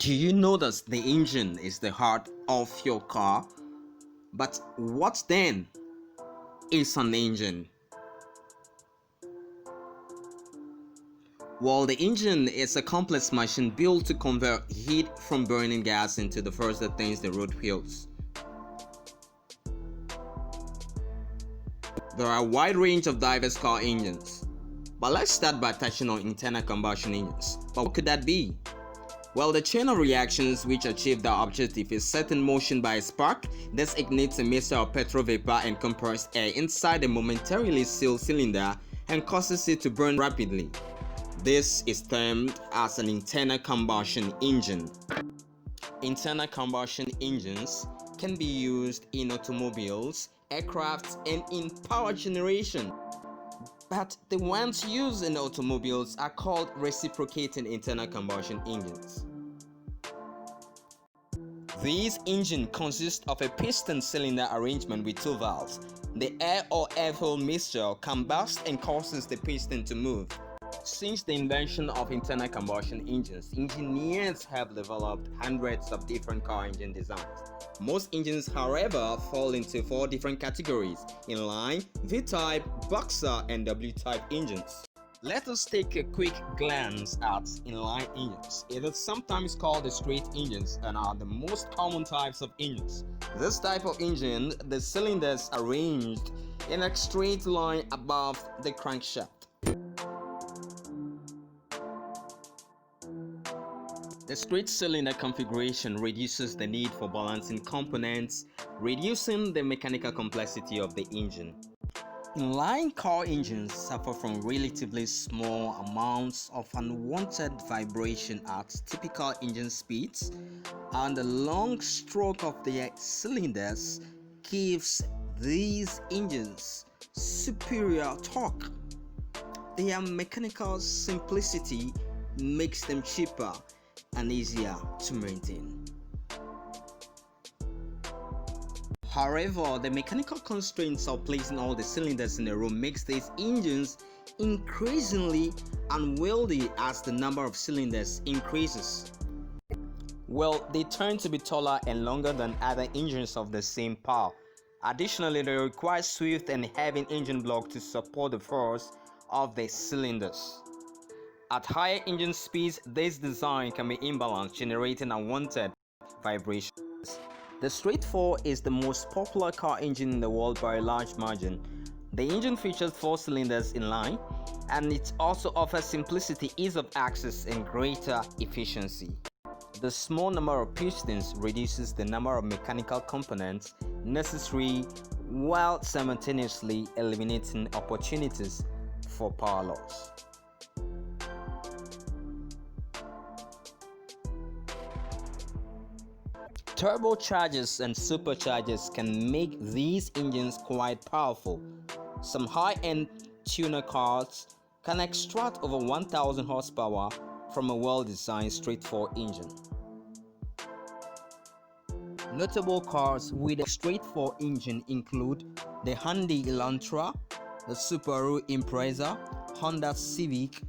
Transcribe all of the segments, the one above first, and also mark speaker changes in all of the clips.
Speaker 1: Do you know that the engine is the heart of your car? But what then is an engine? Well, the engine is a complex machine built to convert heat from burning gas into the force that turns the road wheels. There are a wide range of diverse car engines, but let's start by touching on internal combustion engines. But what could that be? Well, the chain of reactions which achieve their objective is set in motion by a spark that ignites a mixture of petrol vapor and compressed air inside a momentarily sealed cylinder and causes it to burn rapidly. This is termed as an internal combustion engine. Internal combustion engines can be used in automobiles, aircraft, and in power generation. But the ones used in automobiles are called reciprocating internal combustion engines. These engines consist of a piston cylinder arrangement with two valves. The air or air-fuel mixture combusts and causes the piston to move. Since the invention of internal combustion engines, engineers have developed hundreds of different car engine designs. Most engines, however, fall into four different categories: inline, V-type, boxer, and W-type engines. Let us take a quick glance at inline engines. It is sometimes called the straight engines and are the most common types of engines. This type of engine, the cylinders arranged in a straight line above the crankshaft. The straight cylinder configuration reduces the need for balancing components, reducing the mechanical complexity of the engine. Inline car engines suffer from relatively small amounts of unwanted vibration at typical engine speeds, and the long stroke of their cylinders gives these engines superior torque. Their mechanical simplicity makes them cheaper and easier to maintain. However, the mechanical constraints of placing all the cylinders in a row makes these engines increasingly unwieldy as the number of cylinders increases. Well, they tend to be taller and longer than other engines of the same power. Additionally, they require swift and heavy engine block to support the force of the cylinders. At higher engine speeds, this design can be imbalanced, generating unwanted vibrations. The straight 4 is the most popular car engine in the world by a large margin. The engine features 4 cylinders in line, and it also offers simplicity, ease of access, and greater efficiency. The small number of pistons reduces the number of mechanical components necessary while simultaneously eliminating opportunities for power loss. Turbochargers and superchargers can make these engines quite powerful. Some high-end tuner cars can extract over 1000 horsepower from a well-designed straight 4 engine. Notable cars with a straight 4 engine include the Hyundai Elantra, the Subaru Impreza, Honda Civic,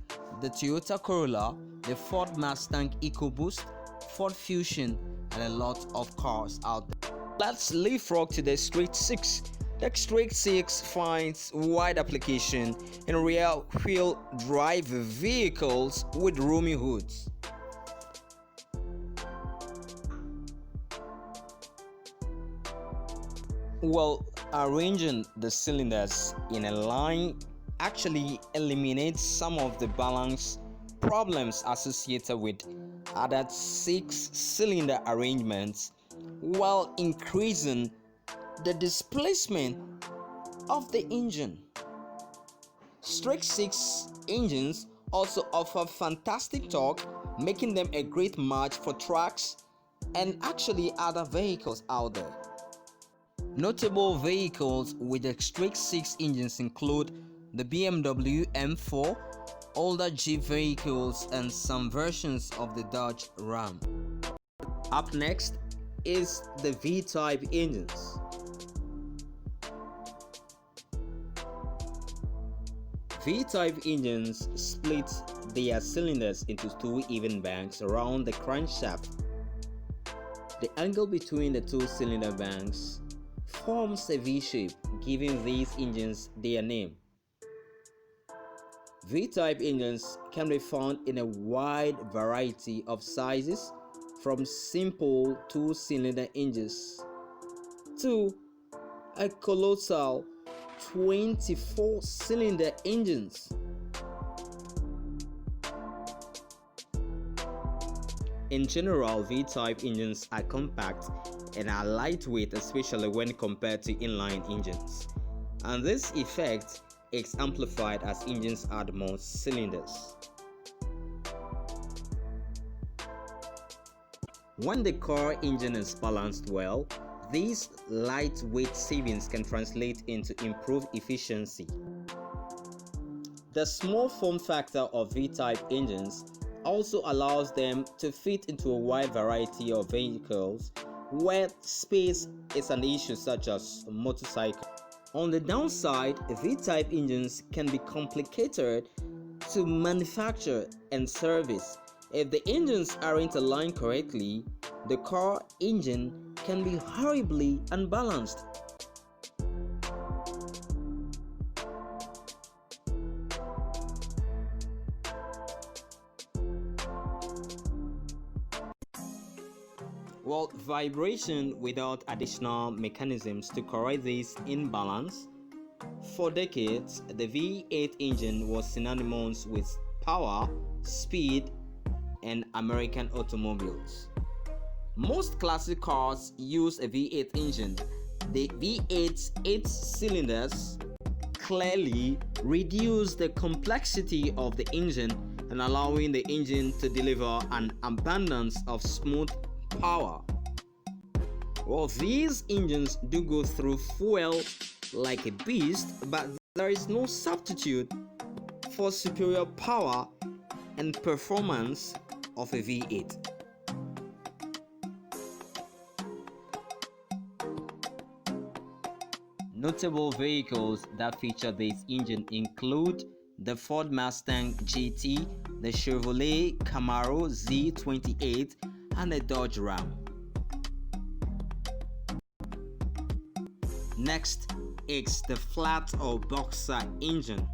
Speaker 1: the Toyota Corolla, the Ford Mustang EcoBoost, Ford Fusion, and a lot of cars out there. Let's leapfrog to the straight 6. The straight 6 finds wide application in rear-wheel drive vehicles with roomy hoods. Well, arranging the cylinders in a line actually eliminates some of the balance problems associated with other 6-cylinder arrangements, while increasing the displacement of the engine. Straight 6 engines also offer fantastic torque, making them a great match for trucks and actually other vehicles out there. Notable vehicles with the straight 6 engines include the BMW M4, older Jeep vehicles, and some versions of the Dodge Ram. Up next is the V-type engines. V-type engines split their cylinders into 2 even banks around the crankshaft The angle between the two cylinder banks forms a V-shape, giving these engines their name. V-type engines can be found in a wide variety of sizes, from simple 2-cylinder engines to a colossal 24-cylinder engines. In general, V-type engines are compact and are lightweight, especially when compared to inline engines. And this effect is amplified as engines add more cylinders. When the core engine is balanced well, these lightweight savings can translate into improved efficiency. The small form factor of V-type engines also allows them to fit into a wide variety of vehicles where space is an issue, such as motorcycles. On the downside, V-type engines can be complicated to manufacture and service. If the engines aren't aligned correctly, the car engine can be horribly unbalanced. Well, vibration without additional mechanisms to correct this imbalance. For decades, the V8 engine was synonymous with power, speed, and American automobiles. Most classic cars use a V8 engine. The V8's 8 cylinders clearly reduce the complexity of the engine and allowing the engine to deliver an abundance of smooth power. Well, these engines do go through fuel like a beast, but there is no substitute for superior power and performance of a V8. Notable vehicles that feature this engine include the Ford Mustang GT, the Chevrolet Camaro Z28, and the Dodge Ram. Next is the flat or boxer engine.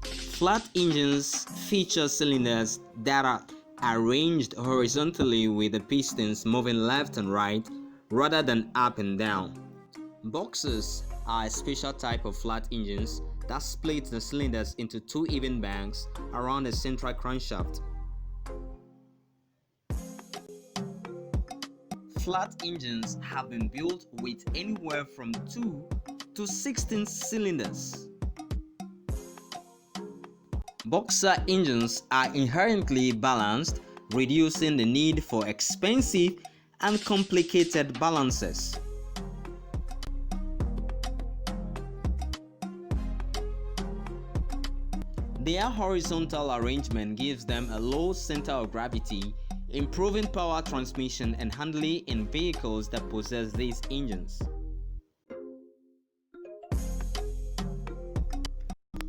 Speaker 1: Flat engines feature cylinders that are arranged horizontally with the pistons moving left and right rather than up and down. Boxers are a special type of flat engines that split the cylinders into two even banks around the central crankshaft. Flat engines have been built with anywhere from 2 to 16 cylinders. Boxer engines are inherently balanced, reducing the need for expensive and complicated balances. Their horizontal arrangement gives them a low center of gravity, improving power transmission and handling in vehicles that possess these engines.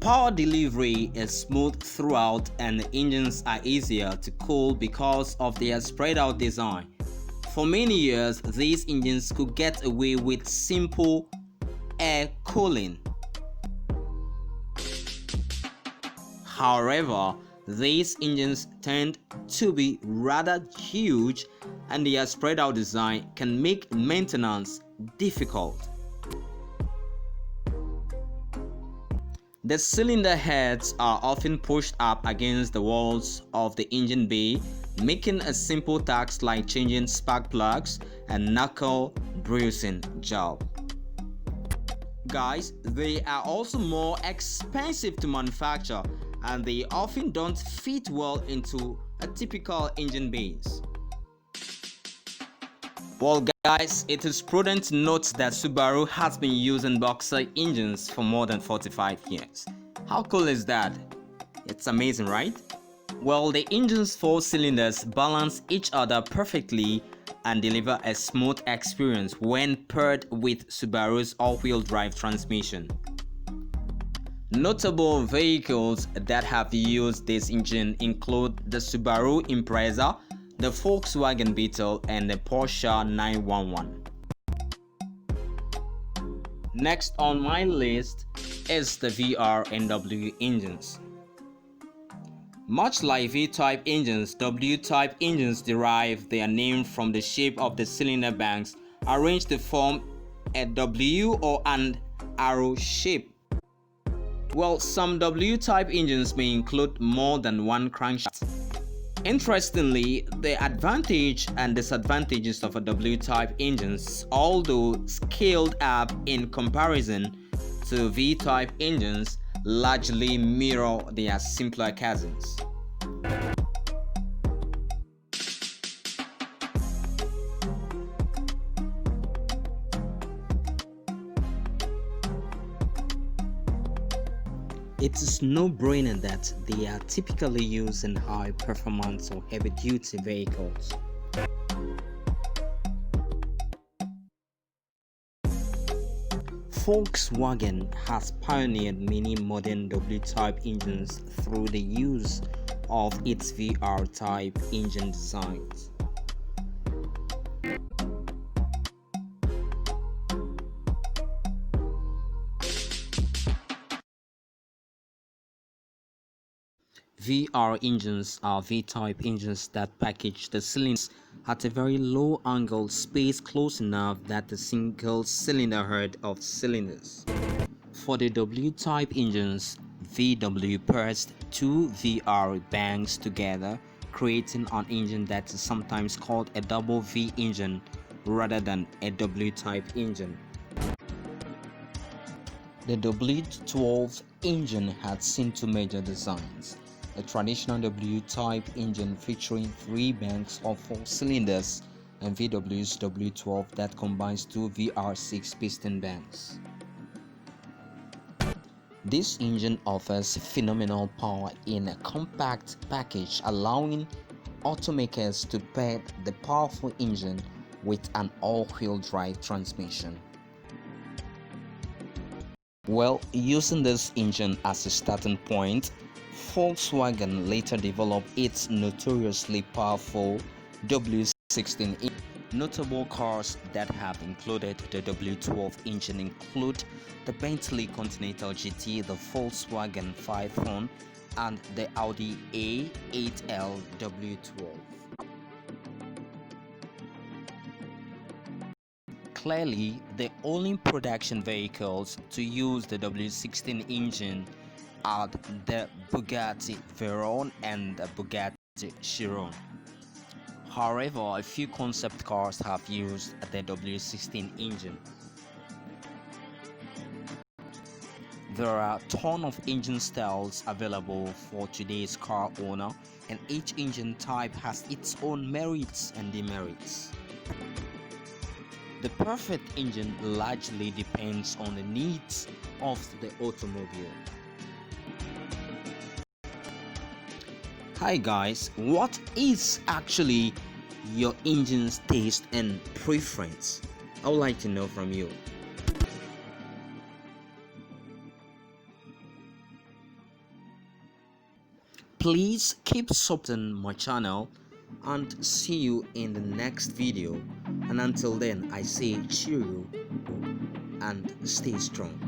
Speaker 1: Power delivery is smooth throughout and the engines are easier to cool because of their spread out design. For many years, these engines could get away with simple air cooling. However, these engines tend to be rather huge and their spread out design can make maintenance difficult. The cylinder heads are often pushed up against the walls of the engine bay, making a simple task like changing spark plugs and knuckle bruising job. Guys, they are also more expensive to manufacture and they often don't fit well into a typical engine base. Well guys, it is prudent to note that Subaru has been using boxer engines for more than 45 years. How cool is that? It's amazing, right? Well, the engine's 4 cylinders balance each other perfectly and deliver a smooth experience when paired with Subaru's all-wheel drive transmission. Notable vehicles that have used this engine include the Subaru Impreza, the Volkswagen Beetle, and the Porsche 911. Next on my list is the WType engines. Much like V-type engines, W-type engines derive their name from the shape of the cylinder banks arranged to form a W or an arrow shape. Well, some W-type engines may include more than one crankshaft. Interestingly, the advantage and disadvantages of a W-type engines, although scaled up in comparison to V-type engines, largely mirror their simpler cousins. It is no-brainer that they are typically used in high-performance or heavy-duty vehicles. Volkswagen has pioneered many modern W-type engines through the use of its VR-type engine designs. VR engines are V-type engines that package the cylinders at a very low angle space close enough that the single cylinder head of cylinders. For the W-type engines, VW pressed two VR banks together, creating an engine that is sometimes called a double V engine rather than a W-type engine. The W12 engine had seen two major designs: a traditional W-type engine featuring three banks of four cylinders, and VW's W12 that combines two VR6 piston banks. This engine offers phenomenal power in a compact package, allowing automakers to pair the powerful engine with an all-wheel drive transmission. Well, using this engine as a starting point, Volkswagen later developed its notoriously powerful W16 engine. Notable cars that have included the W12 engine include the Bentley Continental GT, the Volkswagen 500, and the Audi A8L W12. Clearly, the only production vehicles to use the W16 engine are the Bugatti Veyron and the Bugatti Chiron. However, a few concept cars have used the W16 engine. There are a ton of engine styles available for today's car owner, and each engine type has its own merits and demerits. The perfect engine largely depends on the needs of the automobile. Hi guys, what is actually your engine's taste and preference? I would like to know from you. Please keep supporting my channel and see you in the next video, and until then I say cheerio and stay strong.